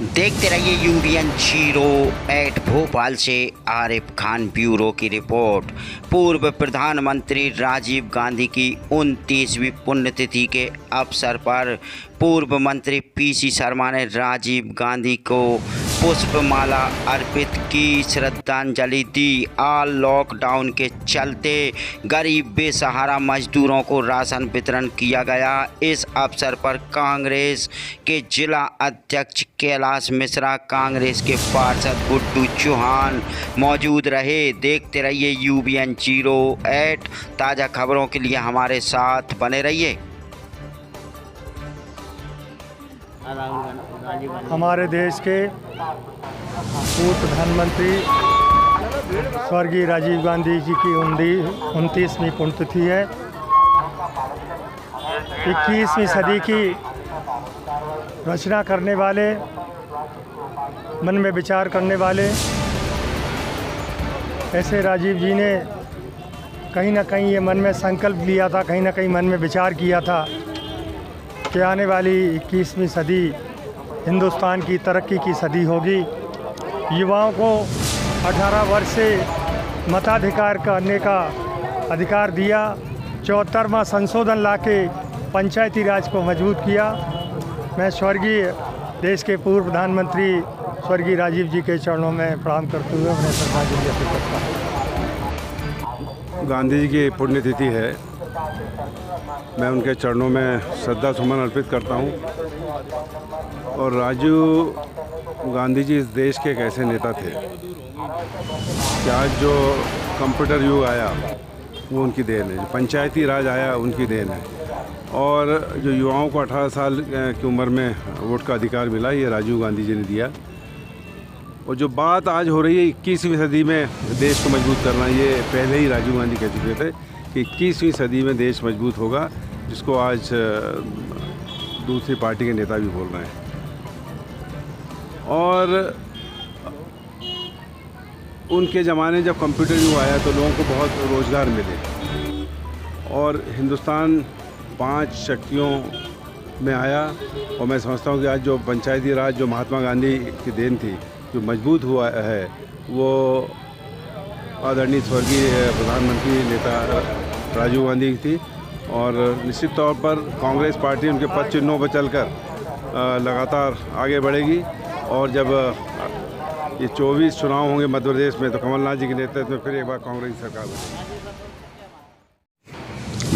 देखते रहिए यूवीएन 08 भोपाल से आरिफ खान ब्यूरो की रिपोर्ट। पूर्व प्रधानमंत्री राजीव गांधी की 29वीं पुण्यतिथि के अवसर पर पूर्व मंत्री पीसी शर्मा ने राजीव गांधी को पुष्पमाला अर्पित की, श्रद्धांजलि दी। ऑल लॉकडाउन के चलते गरीब बेसहारा मजदूरों को राशन वितरण किया गया। इस अवसर पर कांग्रेस के जिला अध्यक्ष कैलाश मिश्रा, कांग्रेस के पार्षद गुड्डू चौहान मौजूद रहे। देखते रहिए यूवीएन 08। ताज़ा खबरों के लिए हमारे साथ बने रहिए। हमारे देश के पूर्व प्रधानमंत्री स्वर्गीय राजीव गांधी जी की 29वीं पुण्यतिथि है। 21वीं सदी की रचना करने वाले, मन में विचार करने वाले ऐसे राजीव जी ने कहीं ना कहीं ये मन में संकल्प लिया था, कहीं ना कहीं मन में विचार किया था कि आने वाली 21वीं सदी हिंदुस्तान की तरक्की की सदी होगी। युवाओं को 18 वर्ष से मताधिकार करने का अधिकार दिया। 74वां संशोधन लाके पंचायती राज को मजबूत किया। मैं स्वर्गीय देश के पूर्व प्रधानमंत्री स्वर्गीय राजीव जी के चरणों में प्रणाम करते हुए उन्हें श्रद्धांजलि अर्पित करता हूँ। गांधी जी की पुण्यतिथि है, मैं उनके चरणों में श्रद्धा सुमन अर्पित करता हूँ। और राजीव गांधी जी इस देश के एक ऐसे नेता थे कि आज जो कंप्यूटर युग आया वो उनकी देन है, पंचायती राज आया उनकी देन है, और जो युवाओं को 18 साल की उम्र में वोट का अधिकार मिला ये राजीव गांधी जी ने दिया। और जो बात आज हो रही है 21वीं सदी में देश को मजबूत करना, ये पहले ही राजीव गांधी कह चुके थे कि 21वीं सदी में देश मजबूत होगा, जिसको आज दूसरी पार्टी के नेता भी बोल रहे हैं। और उनके ज़माने जब कंप्यूटर युग आया तो लोगों को बहुत रोज़गार मिले और हिंदुस्तान 5 शक्तियों में आया। और मैं समझता हूँ कि आज जो पंचायती राज जो महात्मा गांधी की देन थी, जो मजबूत हुआ है, वो आदरणीय स्वर्गीय प्रधानमंत्री नेता राजीव गांधी की थी। और निश्चित तौर पर कांग्रेस पार्टी उनके पद चिन्हों पर चलकर लगातार आगे बढ़ेगी। और जब ये 24 चुनाव होंगे मध्य प्रदेश में तो कमलनाथ जी के नेतृत्व में फिर एक बार कांग्रेस सरकार बनेगी।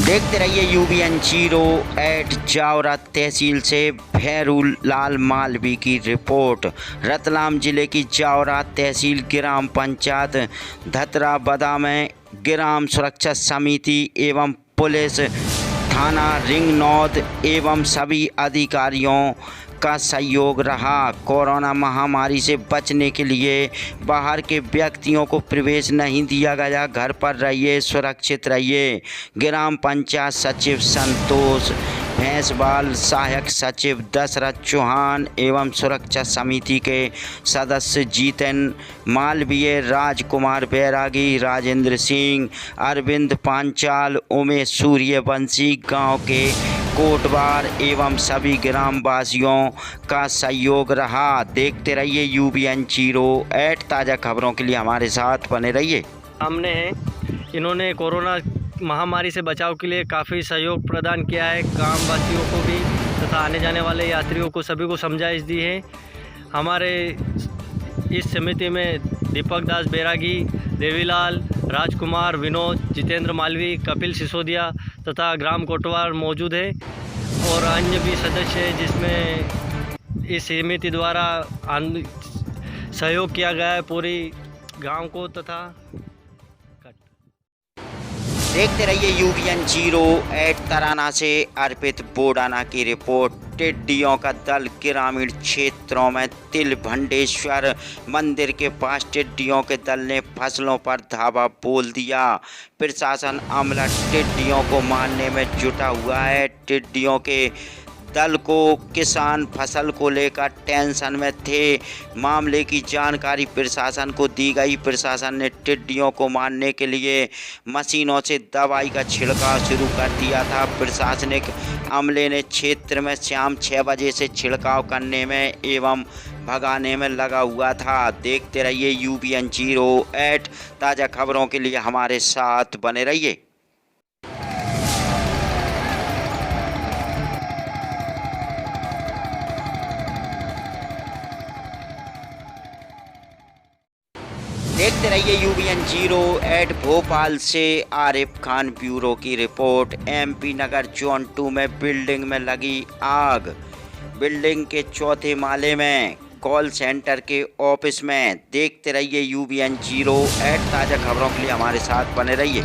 देखते रहिए यूवीएन 08। जावरा तहसील से भैरूलाल मालवी की रिपोर्ट। रतलाम जिले की जावरा तहसील ग्राम पंचायत धतराबदा में ग्राम सुरक्षा समिति एवं पुलिस थाना रिंगनौद एवं सभी अधिकारियों का सहयोग रहा। कोरोना महामारी से बचने के लिए बाहर के व्यक्तियों को प्रवेश नहीं दिया गया। घर पर रहिए, सुरक्षित रहिए। ग्राम पंचायत सचिव संतोष भैंसवाल, सहायक सचिव दशरथ चौहान एवं सुरक्षा समिति के सदस्य जीतन मालवीय, राजकुमार बैरागी, राजेंद्र सिंह, अरविंद पांचाल, उमेश सूर्यवंशी, गांव के कोटवार एवं सभी ग्रामवासियों का सहयोग रहा। देखते रहिए यूवीएन 08। ताज़ा खबरों के लिए हमारे साथ बने रहिए। सामने है, इन्होंने कोरोना महामारी से बचाव के लिए काफ़ी सहयोग प्रदान किया है। ग्रामवासियों को भी तथा आने जाने वाले यात्रियों को सभी को समझाइश दी है। हमारे इस समिति में दीपक दास बैरागी, देवीलाल, राजकुमार, विनोद, जितेंद्र मालवी, कपिल सिसोदिया तथा ग्राम कोटवार मौजूद है और अन्य भी सदस्य हैं, जिसमें इस समिति द्वारा सहयोग किया गया है पूरी गांव को तथा। देखते रहिए यूवीएन 08। तराना से अर्पित बोडाना की रिपोर्ट। टिड्डियों का दल ग्रामीण क्षेत्रों में तिलभंडेश्वर मंदिर के पास टिड्डियों के दल ने फसलों पर धावा बोल दिया। प्रशासन अमला टिड्डियों को मारने में जुटा हुआ है। टिड्डियों के दल को किसान फसल को लेकर टेंशन में थे। मामले की जानकारी प्रशासन को दी गई। प्रशासन ने टिड्डियों को मारने के लिए मशीनों से दवाई का छिड़काव शुरू कर दिया था। प्रशासनिक अमले ने क्षेत्र में शाम 6 बजे से छिड़काव करने में एवं भगाने में लगा हुआ था। देखते रहिए UBN 08। ताज़ा खबरों के लिए हमारे साथ बने रहिए। देखते रहिए UBN 08। भोपाल से आरिफ खान ब्यूरो की रिपोर्ट। MP नगर जोन 2 में बिल्डिंग में लगी आग। बिल्डिंग के चौथे माले में कॉल सेंटर के ऑफिस में। देखते रहिए UBN 08। ताज़ा खबरों के लिए हमारे साथ बने रहिए।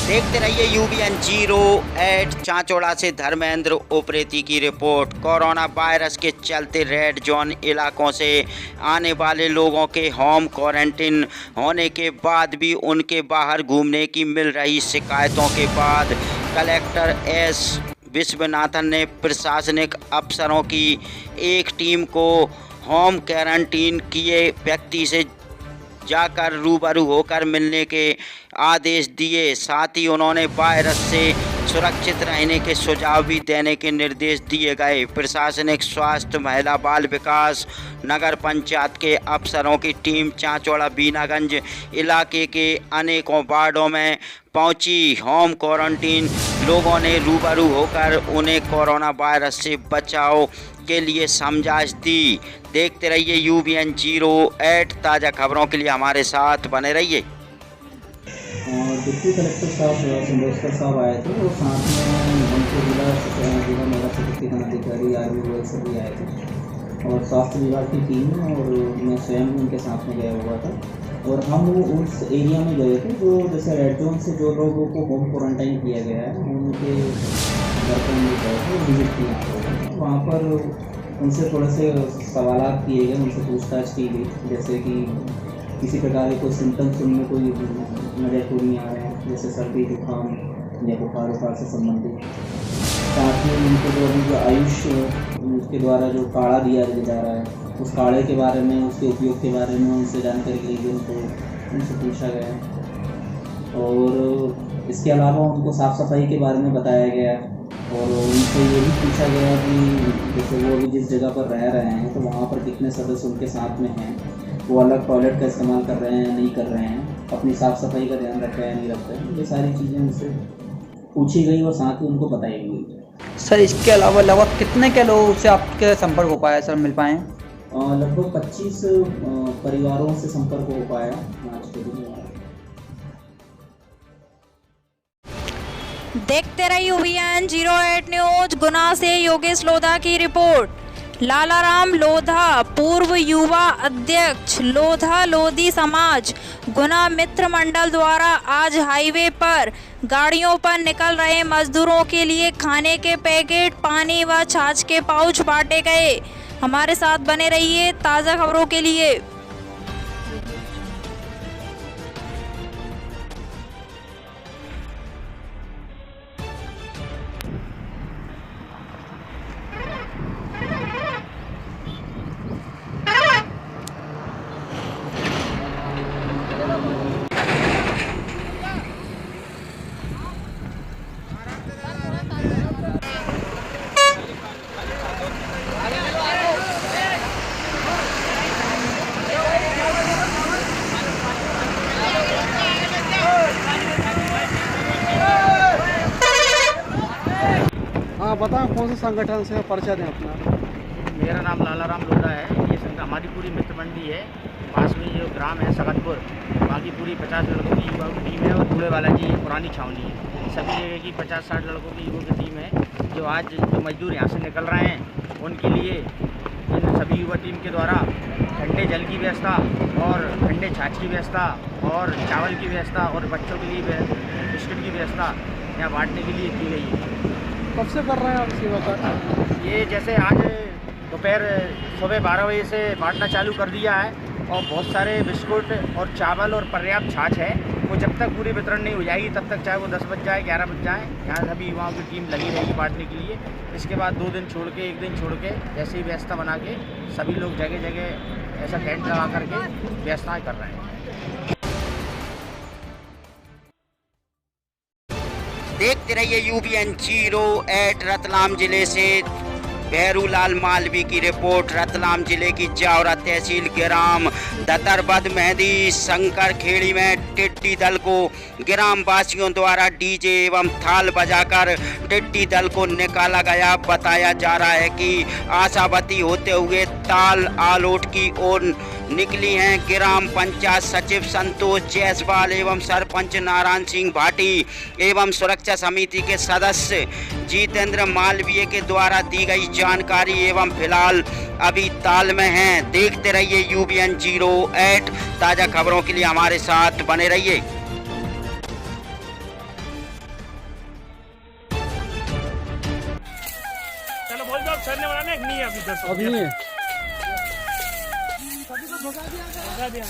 देखते रहिए UBN 08। चांचौड़ा से धर्मेंद्र उप्रेती की रिपोर्ट। कोरोना वायरस के चलते रेड जोन इलाकों से आने वाले लोगों के होम क्वारंटीन होने के बाद भी उनके बाहर घूमने की मिल रही शिकायतों के बाद कलेक्टर S विश्वनाथन ने प्रशासनिक अफसरों की एक टीम को होम क्वारंटीन किए व्यक्ति से जाकर रूबरू होकर मिलने के आदेश दिए। साथ ही उन्होंने वायरस से सुरक्षित रहने के सुझाव भी देने के निर्देश दिए गए। प्रशासनिक, स्वास्थ्य, महिला बाल विकास, नगर पंचायत के अफसरों की टीम चांचौड़ा बीनागंज इलाके के अनेकों वार्डों में पहुंची। होम क्वारंटीन लोगों ने रूबरू होकर उन्हें कोरोना वायरस से बचाव के लिए समझाइश दी। देखते रहिए UBN 08। ताज़ा खबरों के लिए हमारे साथ बने रहिए। डिप्टी कलेक्टर साहब संदेशकर साहब आए थे और साथ में उनके जिला मेरा सशक्ति अधिकारी RVO सभी आए थे और स्वास्थ्य विभाग की टीम और मैं स्वयं उनके साथ में गया हुआ था। और हम वो उस एरिया में गए थे जो जैसे रेड जोन से जो लोगों को होम क्वारंटाइन किया गया है उनके घर पर हम गए थे, विजिट किया। वहाँ पर उनसे थोड़े से सवाल किए गए, उनसे पूछताछ की गई, जैसे कि किसी प्रकार के कोई सिम्टम्स उनमें कोई नज़र को नहीं आ रहे हैं, जैसे सर्दी, जुकाम या बुखार से संबंधित। साथ ही उनको जो अभी जो आयुष के द्वारा जो काढ़ा दिया जा रहा है उस काढ़े के बारे में, उसके उपयोग के बारे में उनसे जानकारी ली गई, उनसे पूछा गया। और इसके अलावा उनको साफ़ सफाई के बारे में बताया गया और उनसे ये भी पूछा गया कि जैसे वो अभी जिस जगह पर रह रहे हैं तो वहाँ पर कितने सदस्य उनके साथ में हैं, वो अलग टॉयलेट का इस्तेमाल कर रहे हैं या नहीं कर रहे हैं, अपनी साफ़ सफाई का ध्यान रख रहे हैं नहीं रख रहे हैं। ये सारी चीज़ें उनसे पूछी गई और साथ ही उनको बताई गई। सर इसके अलावा लगभग कितने के लोगों से आपके संपर्क हो पाया, सर मिल पाए? लगभग 25 परिवारों से संपर्क हो पाया आज के दिन। देखते रहिए UBN 08 न्यूज। गुना से योगेश लोधा की रिपोर्ट। लालाराम लोधा, पूर्व युवा अध्यक्ष लोधा लोधी समाज गुना मित्र मंडल द्वारा आज हाईवे पर गाड़ियों पर निकल रहे मजदूरों के लिए खाने के पैकेट, पानी व छाछ के पाउच बांटे गए। हमारे साथ बने रहिए ताज़ा खबरों के लिए। बताएं कौन से संगठन से पर्चा दें अपना? मेरा नाम लालाराम लोधा है। ये हमारी पूरी मित्र मंडी है। पास में जो ग्राम है सकतपुर, बाकी पूरी 50 लड़कों की युवा की टीम है और बूढ़े वाला जी पुरानी छावनी है। सभी जगह की 50-60 लड़कों की युवा की टीम है। जो आज जो मजदूर यहाँ से निकल रहे हैं उनके लिए इन सभी युवा टीम के द्वारा ठंडे जल की व्यवस्था और ठंडे छाछ की व्यवस्था और चावल की व्यवस्था और बच्चों के लिए बिस्किट की व्यवस्था यहाँ बांटने के लिए की गई है। कब से कर रहे हैं आप सेवा का? ये जैसे आज दोपहर सुबह 12 बजे से बांटना चालू कर दिया है और बहुत सारे बिस्कुट और चावल और पर्याप्त छाछ है, वो जब तक पूरी वितरण नहीं हो जाएगी तब तक, चाहे वो 10 बज जाए 11 बज जाए, यहाँ सभी युवाओं की टीम लगी रहेगी बांटने के लिए। इसके बाद 2 दिन छोड़ के 1 दिन छोड़ के ऐसी व्यवस्था बना के सभी लोग जगह जगह ऐसा टेंट लगा करके व्यवस्थाएँ कर रहे हैं। देखते रहिए UBN 08 रतलाम जिले से भैरूलाल मालवी की रिपोर्ट। रतलाम जिले की जावरा तहसील ग्राम दतरबद मेहंदी शंकर खेड़ी में टिड्डी दल को ग्राम वासियों द्वारा डीजे एवं थाल बजाकर टिड्डी दल को निकाला गया। बताया जा रहा है कि आशावती होते हुए ताल आलोट की ओर निकली हैं। ग्राम पंचायत सचिव संतोष जायसवाल एवं सरपंच नारायण सिंह भाटी एवं सुरक्षा समिति के सदस्य जितेंद्र मालवीय के द्वारा दी गई जानकारी एवं फिलहाल अभी ताल में हैं। देखते रहिए UBN 08। ताज़ा खबरों के लिए हमारे साथ बने रहिए। चलो बोल दो, सर ने बनाना नहीं अभी 10 अभी नहीं भगा दिया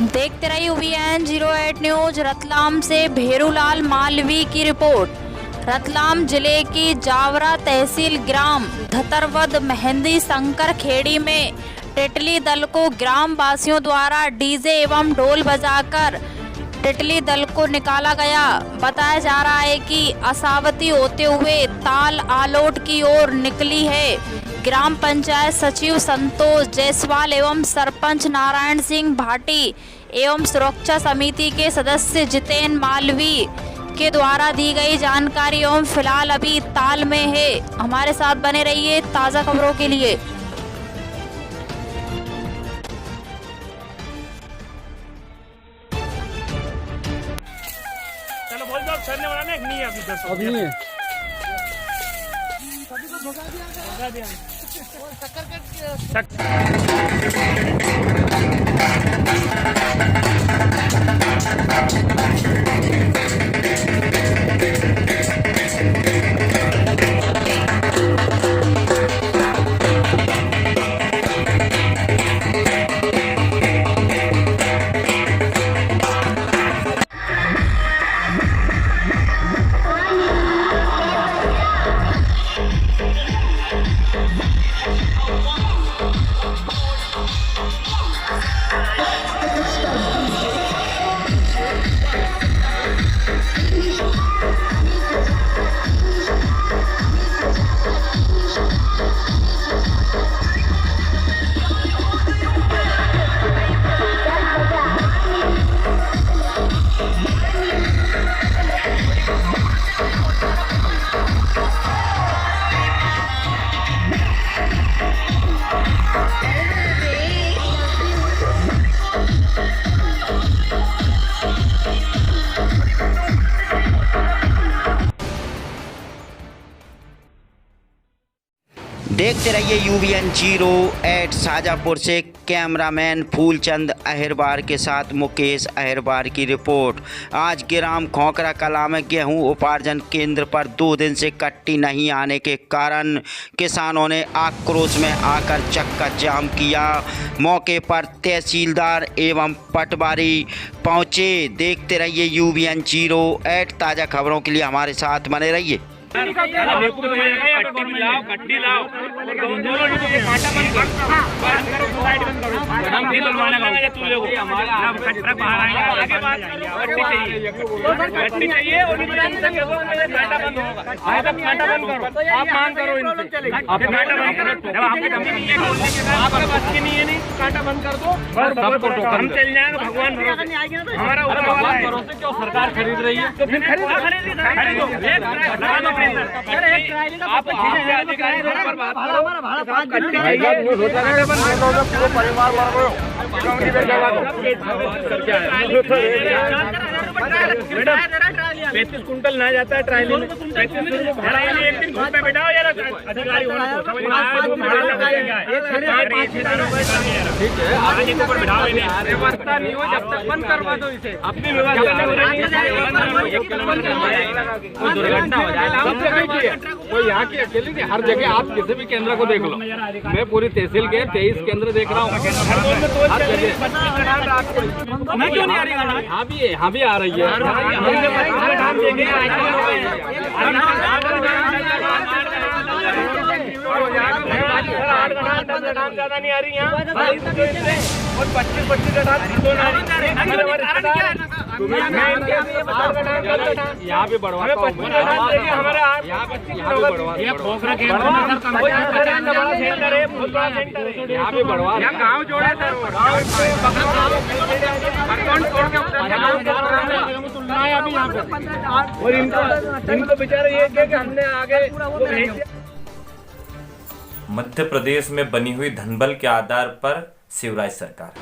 देखते रहिए UBN 08 न्यूज। रतलाम से भैरूलाल मालवी की रिपोर्ट। रतलाम जिले की जावरा तहसील ग्राम धतरवद मेहंदी शंकर खेड़ी में टिटली दल को ग्राम वासियों द्वारा डीजे एवं ढोल बजाकर टिटली दल को निकाला गया। बताया जा रहा है कि आशावती होते हुए ताल आलोट की ओर निकली है। ग्राम पंचायत सचिव संतोष जायसवाल एवं सरपंच नारायण सिंह भाटी एवं सुरक्षा समिति के सदस्य जितेंद्र मालवी के द्वारा दी गई जानकारी एवं फिलहाल अभी ताल में है। हमारे साथ बने रहिए ताज़ा खबरों के लिए। चलो बोल दो, सर ने बनाना नहीं अभी 10 अभी नहीं सभी को भगा दिया देखते रहिए UBN 08 शाजापुर से कैमरामैन फूलचंद अहिरबार के साथ मुकेश अहिरबार की रिपोर्ट। आज ग्राम खोखरा कला में गेहूं उपार्जन केंद्र पर 2 दिन से कट्टी नहीं आने के कारण किसानों ने आक्रोश में आकर चक्का जाम किया। मौके पर तहसीलदार एवं पटवारी पहुंचे। देखते रहिए UBN 08 ताज़ा खबरों के लिए हमारे साथ बने रहिए। सरकार खरीद रही है तो फिर बेटा 35 कुंटल ना जाता है ट्रायली में। 35 एक दिन घूम पे बैठा यार अधिकारी होना तो समझ में आए तो ठीक है आगे के ऊपर बैठाओ ही नहीं। व्यवस्था नहीं हो जब तक बंद करवा दो इसे। अपनी व्यवस्था दुर्घटना हो जाए कोई यहाँ की अकेली नहीं, हर जगह आप किसी भी केंद्र को देख लो। मैं पूरी तहसील के 23 केंद्र देख रहा हूँ हर जगह। क्यों नहीं आ रही? यहाँ भी आ रही है। ज्यादा नहीं आ रही यहाँ और 25 यहाँ भी बढ़वा यहाँ भी बढ़वा गाँव जोड़ा सर और इनको बेचारे ये कि हमने आगे। मध्य प्रदेश में बनी हुई धनबल के आधार पर शिवराज सरकार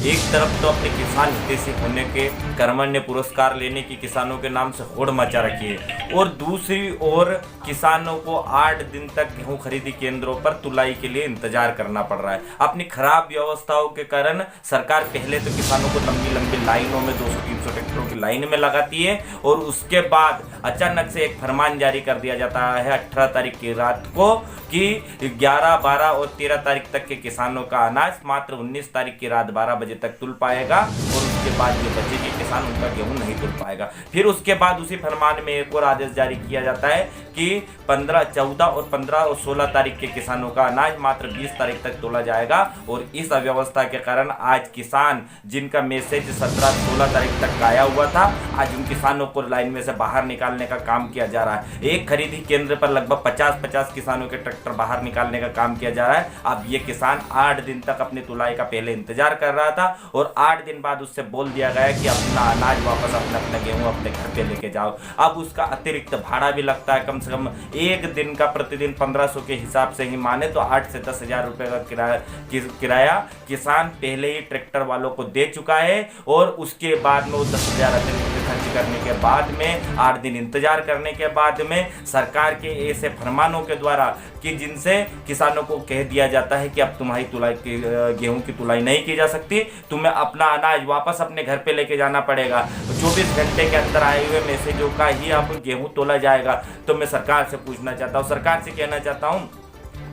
एक तरफ तो अपने किसान हितैषी होने के कर्मण्य पुरस्कार लेने की किसानों के नाम से होड़ मचा रखी है और दूसरी ओर किसानों को 8 दिन तक गेहूं खरीदी केंद्रों पर तुलाई के लिए इंतजार करना पड़ रहा है। अपनी खराब व्यवस्थाओं के कारण सरकार पहले तो किसानों को लंबी लंबी लाइनों में 200-300 ट्रैक्टरों की लाइन में लगाती है और उसके बाद अचानक से एक फरमान जारी कर दिया जाता है 18 तारीख की रात को कि 11, 12 और 13 तारीख तक के किसानों का अनाज मात्र 19 तारीख की रात 12 बजे तक तुल पाएगा और उसके बाद जो बचेगी किसान उनका गेहूं नहीं तुल पाएगा। फिर उसके बाद उसी फरमान में एक और आदेश जारी किया जाता है कि 15, 14 और 15 और 16 तारीख के किसानों का अनाज मात्र 20 तारीख तक तोला जाएगा। और इस अव्यवस्था के कारण आज किसान जिनका मैसेज 17, 16 तारीख तक आया हुआ था, आज उन किसानों को लाइन में से बाहर निकालने का काम किया जा रहा है। एक खरीदी केंद्र पर लगभग 50-50 किसानों के ट्रैक्टर बाहर निकालने का काम किया जा रहा है। अब ये किसान 8 दिन तक अपनी तुलाई का पहले इंतजार कर रहा था और 8 दिन बाद उससे बोल दिया गया कि अपना अनाज वापस अपना गेहूं अपने घर पे लेके जाओ। अब उसका अतिरिक्त भाड़ा भी लगता है, कम से कम एक दिन का प्रतिदिन 1500 के हिसाब से ही माने तो 8 से 10 हजार रुपए का किराया किसान पहले ही ट्रैक्टर वालों को दे चुका है और उसके बाद में वो 10 हजार अतिरिक्त खर्च करने के बाद में 8 दिन इंतजार करने के बाद में सरकार के ऐसे फरमानों के द्वारा कि जिनसे किसानों को कह दिया जाता है कि अब तुम्हारी तुलाई गेहूं की तुलाई नहीं की जा सकती, तुम्हें अपना अनाज वापस अपने घर पे लेके जाना पड़ेगा। 24 घंटे के अंदर आए हुए मैसेजों का ही अब गेहूं तोला जाएगा। तो मैं सरकार से पूछना चाहता हूं, सरकार से कहना चाहता हूं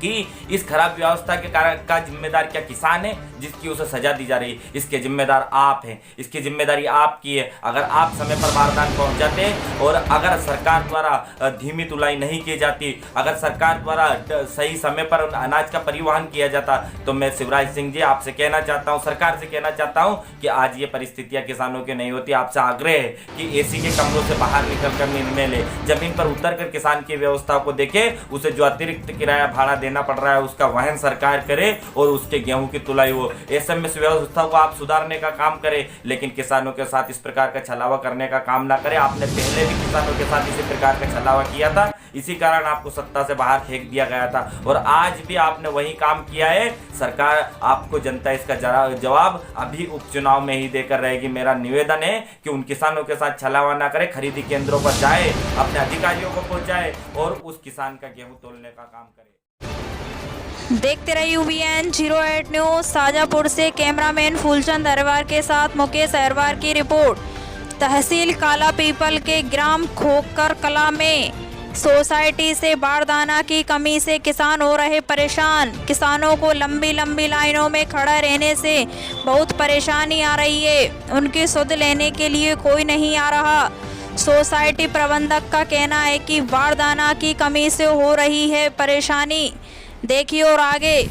कि इस खराब व्यवस्था के कारण का जिम्मेदार क्या किसान है जिसकी उसे सजा दी जा रही है? इसके जिम्मेदार आप हैं, इसकी जिम्मेदारी आपकी है। अगर आप समय पर बारदान पहुंचाते और अगर सरकार द्वारा धीमी तुलाई नहीं की जाती, अगर सरकार द्वारा सही समय पर अनाज का परिवहन किया जाता, तो मैं शिवराज सिंह जी आपसे कहना चाहता हूं, सरकार से कहना चाहता हूं कि आज ये परिस्थितियां किसानों की नहीं होती। आपसे आग्रह है कि एसी के कमरों से बाहर निकल कर निर्णय ले, जमीन पर उतर कर किसान की व्यवस्था को देखे, उसे जो अतिरिक्त किराया भाड़ा देना पड़ रहा है उसका वहन सरकार करे और उसके गेहूं की तुलाई हो। एसएमएस व्यवस्था को आप सुधारने का काम करें, लेकिन किसानों के साथ इस प्रकार का छलावा करने का काम ना करें। आपने पहले भी किसानों के साथ इसी प्रकार का छलावा किया था, इसी कारण आपको सत्ता से बाहर फेंक दिया गया था और आज भी आपने वही काम किया है। सरकार आपको जनता इसका जवाब अभी उपचुनाव में ही देकर रहेगी। मेरा निवेदन है कि उन किसानों के साथ छलावा ना करें, खरीदी केंद्रों पर जाए, अपने अधिकारियों को पहुंचाए और उस किसान का गेहूं तोलने का काम करे। देखते रहिए UBN 08 न्यूज़। शाजापुर से कैमरामैन फूलचंद अहरवार के साथ मुकेश अहरवार की रिपोर्ट। तहसील काला पीपल के ग्राम खोकर कला में सोसाइटी से बारदाना की कमी से किसान हो रहे परेशान। किसानों को लंबी लंबी लाइनों में खड़ा रहने से बहुत परेशानी आ रही है। उनकी सुध लेने के लिए कोई नहीं आ रहा। सोसाइटी प्रबंधक का कहना है कि बारदाना की कमी से हो रही है परेशानी। देखिए और आगे।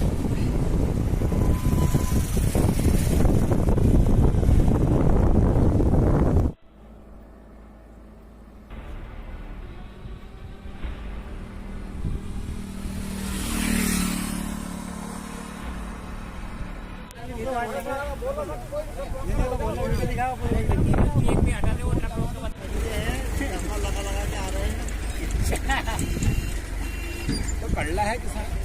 तो कड़ला है किसान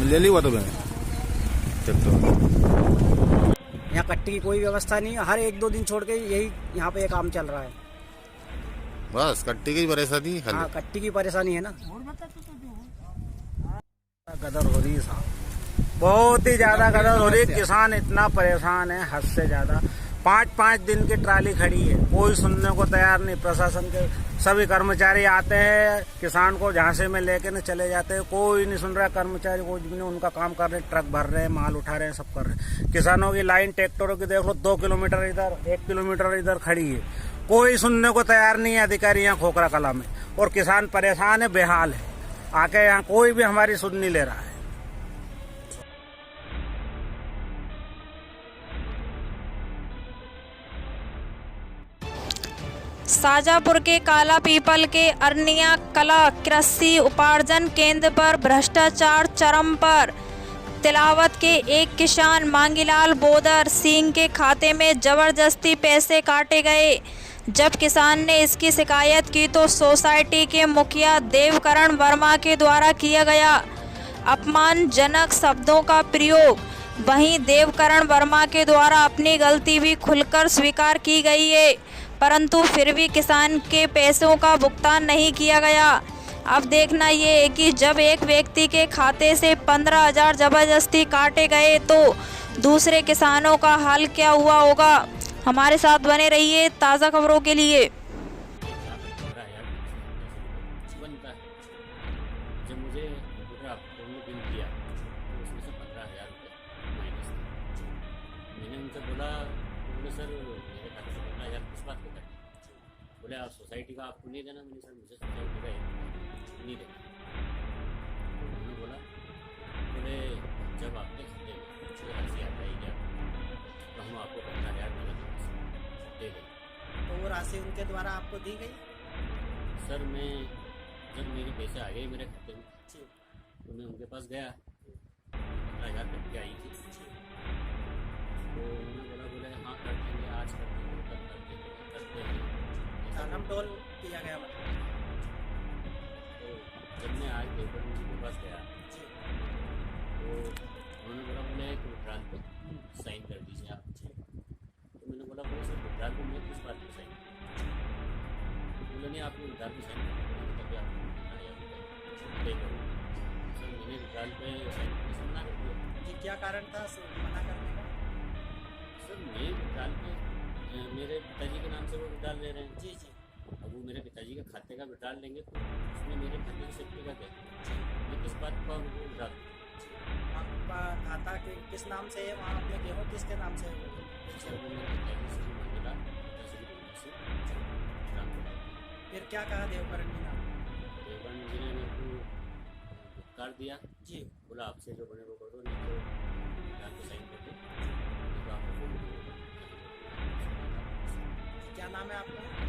ले ली हुआ तो मैंने यहाँ कट्टी की कोई व्यवस्था नहीं है। हर 1-2 दिन छोड़ के यही यहाँ पे काम चल रहा है। बस कट्टी की परेशानी। हाँ, कट्टी की परेशानी है ना। गदर हो रही है साहब, बहुत ही ज्यादा गदर हो रही है। किसान इतना परेशान है हद से ज्यादा। 5-5 दिन की ट्राली खड़ी है, कोई सुनने को तैयार नहीं। प्रशासन के सभी कर्मचारी आते हैं, किसान को झांसे में लेके न चले जाते हैं। कोई नहीं सुन रहा। कर्मचारी कोई भी नहीं, उनका काम कर रहे हैं, ट्रक भर रहे हैं, माल उठा रहे हैं, सब कर रहे हैं। किसानों की लाइन ट्रैक्टरों की देख लो, 2 किलोमीटर इधर, 1 किलोमीटर इधर खड़ी है। कोई सुनने को तैयार नहीं है अधिकारी यहाँ खोखरा कला में। और किसान परेशान है, बेहाल है। आके यहाँ कोई भी हमारी सुध नहीं ले रहा है। शाजापुर के काला पीपल के अरनिया कला कृषि उपार्जन केंद्र पर भ्रष्टाचार चरम पर। तिलावत के एक किसान मांगीलाल बोदर सिंह के खाते में जबरदस्ती पैसे काटे गए। जब किसान ने इसकी शिकायत की तो सोसाइटी के मुखिया देवकरण वर्मा के द्वारा किया गया अपमानजनक शब्दों का प्रयोग। वहीं देवकरण वर्मा के द्वारा अपनी गलती भी खुलकर स्वीकार की गई है, परंतु फिर भी किसान के पैसों का भुगतान नहीं किया गया। अब देखना ये है कि जब एक व्यक्ति के खाते से 15,000 जबरदस्ती काटे गए तो दूसरे किसानों का हाल क्या हुआ होगा। हमारे साथ बने रहिए ताज़ा खबरों के लिए। जब मुझे पूरा बिल किया तो उसमें से 15,000 रुपये माइनस थे। मैंने उनसे बोला, बोले सर मेरे खाते से 15,000 किस बात को करें। बोले आप सोसाइटी का आपको नहीं देना। मैंने सर मुझे सोसाइटी का नहीं देना। तो उन्होंने बोला, बोले जब आपके खाते में जो राशि आता ही क्या तो हम आपको 15,000 दे दें। तो वो राशि उनके द्वारा आपको दी गई? सर मैं जब मेरे पैसे आ गए मेरे खाते में तो मैं उनके पास गया, 15,000 कट के आई थी। तो उन्होंने बोला, बोले हाँ कर देंगे, आज कर देंगे, कल कर देंगे, करते हैं। नाम टोल किया गया मतलब। तो जब मैं आज देवगढ़ जी के पास गया तो उन्होंने बोला, बोले एक विड्राल पे साइन कर दीजिए आप। तो मैंने बोला, बोले सर विड्राल पे मैं किस बात पर साइन करूँ। बोले नहीं, आपने विड्राल पे साइन करेंगे तभी आपको 15,000 पे करूँ। सर मैंने विड्राल पे साइन करने से मना कर दिया। जी क्या कारण था मना करने का? सर मैं विड्राल पे मेरे पिताजी के नाम से वो विड्राल ले रहे हैं। जी जी। अब वो मेरे पिताजी के खाते का विड्राल लेंगे तो उसमें मेरे खाते की सेफ्टी का क्या? मैं किस बात का उनको विड्राल? आपका खाता के किस नाम से है? वहाँ आपने गेहूँ किसके नाम से है? सर वो मेरे पिताजी से मांगेला फिर क्या कहा देवकरण जी ने? देवकरण जी ने मेरे को धुतकार दिया जी। बोला आपसे जो बने वो करो, नहीं तो विड्राल पे साइन कर दो, नहीं तो आपको। क्या नाम है आपका?